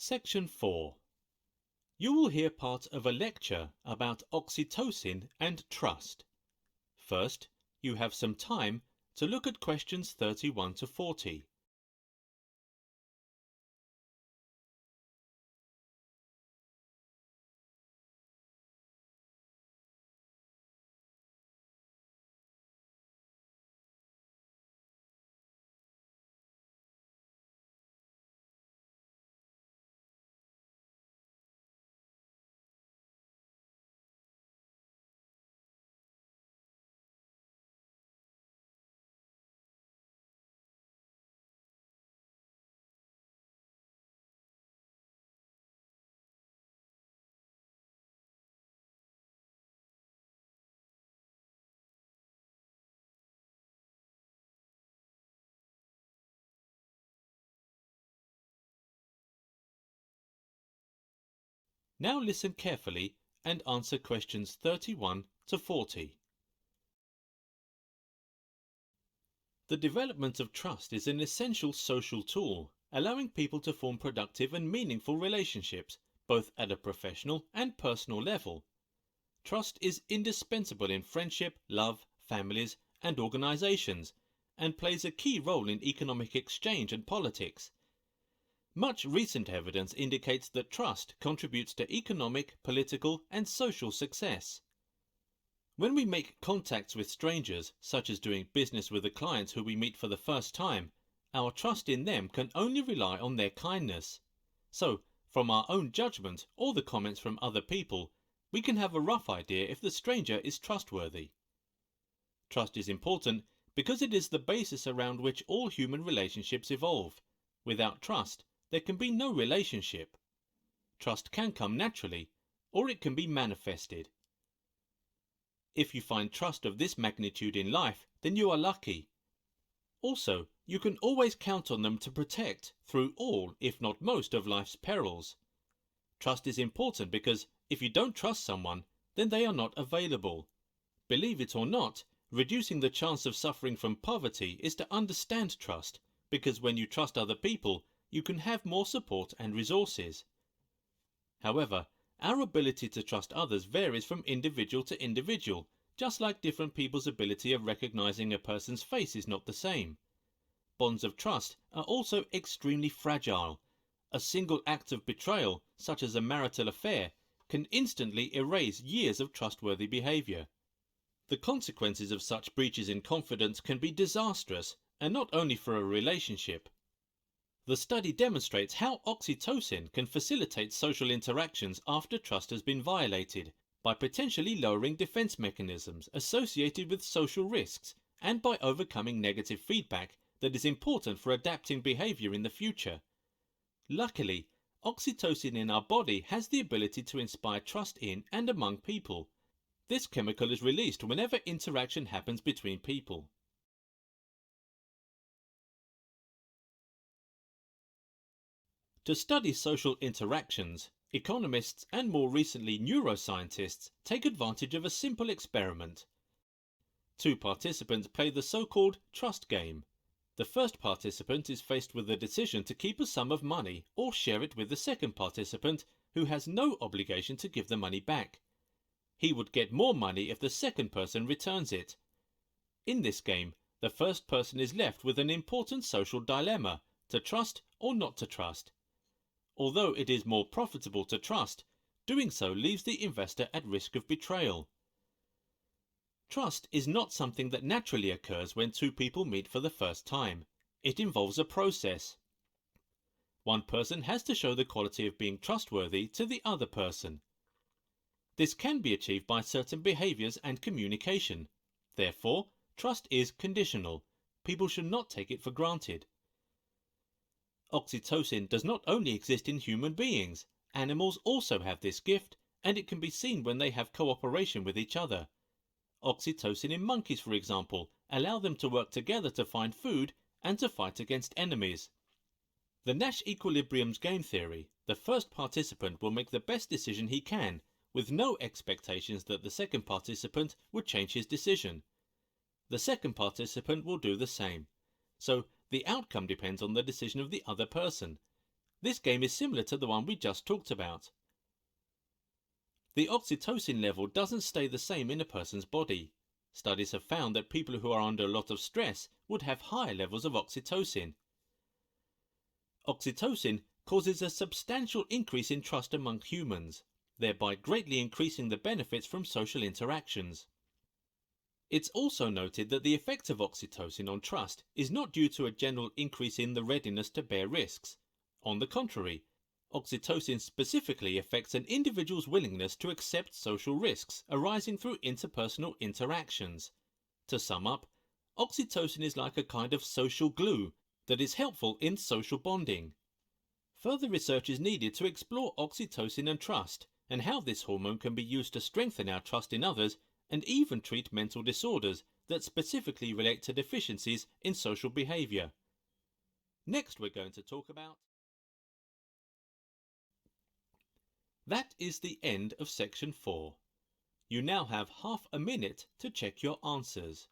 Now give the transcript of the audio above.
Section 4. You will hear part of a lecture about oxytocin and trust. First, you have some time to look at questions 31 to 40. Now listen carefully and answer questions 31 to 40. The development of trust is an essential social tool, allowing people to form productive and meaningful relationships, both at a professional and personal level. Trust is indispensable in friendship, love, families, and organizations, and plays a key role in economic exchange and politics. Much recent evidence indicates that trust contributes to economic, political, and social success. When we make contacts with strangers, such as doing business with a client who we meet for the first time, our trust in them can only rely on their kindness. So, from our own judgment or the comments from other people, we can have a rough idea if the stranger is trustworthy. Trust is important because it is the basis around which all human relationships evolve. Without trust, there can be no relationship. Trust can come naturally, or it can be manifested. If you find trust of this magnitude in life, then you are lucky. Also, you can always count on them to protect through all, if not most, of life's perils. Trust is important because if you don't trust someone, then they are not available. Believe it or not, reducing the chance of suffering from poverty is to understand trust, because when you trust other people, you can have more support and resources. However, our ability to trust others varies from individual to individual, just like different people's ability of recognizing a person's face is not the same. Bonds of trust are also extremely fragile. A single act of betrayal, such as a marital affair, can instantly erase years of trustworthy behavior. The consequences of such breaches in confidence can be disastrous, and not only for a relationship. The study demonstrates how oxytocin can facilitate social interactions after trust has been violated, by potentially lowering defense mechanisms associated with social risks and by overcoming negative feedback that is important for adapting behavior in the future. Luckily, oxytocin in our body has the ability to inspire trust in and among people. This chemical is released whenever interaction happens between people. To study social interactions, economists and more recently neuroscientists take advantage of a simple experiment. Two participants play the so-called trust game. The first participant is faced with the decision to keep a sum of money or share it with the second participant, who has no obligation to give the money back. He would get more money if the second person returns it. In this game, the first person is left with an important social dilemma: to trust or not to trust. Although it is more profitable to trust, doing so leaves the investor at risk of betrayal. Trust is not something that naturally occurs when two people meet for the first time. It involves a process. One person has to show the quality of being trustworthy to the other person. This can be achieved by certain behaviors and communication. Therefore, trust is conditional. People should not take it for granted. Oxytocin does not only exist in human beings. Animals also have this gift, and it can be seen when they have cooperation with each other. Oxytocin in monkeys, for example, allow them to work together to find food and to fight against enemies. The Nash equilibrium's game theory: the first participant will make the best decision he can, with no expectations that the second participant would change his decision. The second participant will do the same. So, the outcome depends on the decision of the other person. This game is similar to the one we just talked about. The oxytocin level doesn't stay the same in a person's body. Studies have found that people who are under a lot of stress would have higher levels of oxytocin. Oxytocin causes a substantial increase in trust among humans, thereby greatly increasing the benefits from social interactions. It's also noted that the effect of oxytocin on trust is not due to a general increase in the readiness to bear risks. On the contrary, oxytocin specifically affects an individual's willingness to accept social risks arising through interpersonal interactions. To sum up, oxytocin is like a kind of social glue that is helpful in social bonding. Further research is needed to explore oxytocin and trust, and how this hormone can be used to strengthen our trust in others and even treat mental disorders that specifically relate to deficiencies in social behavior. Next, we're going to talk about... That is the end of section 4. You now have half a minute to check your answers.